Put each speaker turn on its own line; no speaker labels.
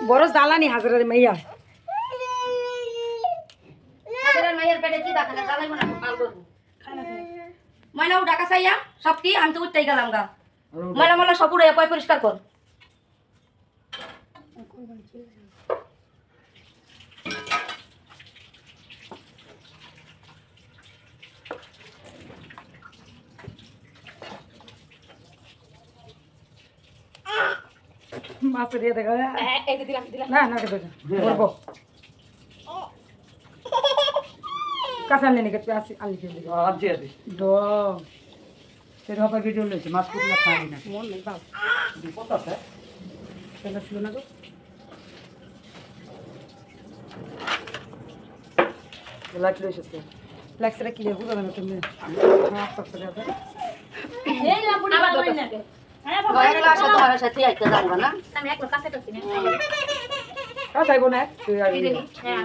বড় জ্বালানি হাজারের মাইয়া
হাজারের মাইয়ার পেটে কি দেখা না জ্বালাইব না পাল করব ময়লা উঠা কাছাইয়া সব কি আমি তো উঠতেই গেলাম গা ময়লা ময়লা সব উড়ে পয় পরিষ্কার কর
মাছ দিয়ে দেখা
এই যে দিলাম দিলাম
না না বলবো কাঁচা আনলে নাকি তুই আসি আনলি খেয়ে দিবি
আনছি আছি
দো
সেটা হবে ভিডিও লইছে মাছ পুতলা খাই না
মন নেই বাপ
বিপদ আছে
সেটা ছিল না গো
লাইট লইছে তো
লাগছে কি লেবু দেবে না তুমি মাছ করতে যাবে
এই না বুড়ি বাবা না হ্যাঁ বাবা এর সাথে তোমার সাথে আইতে যাবো না আমি এক কাছে তো কিনে
কাজ আইবো না তুই আর
হ্যাঁ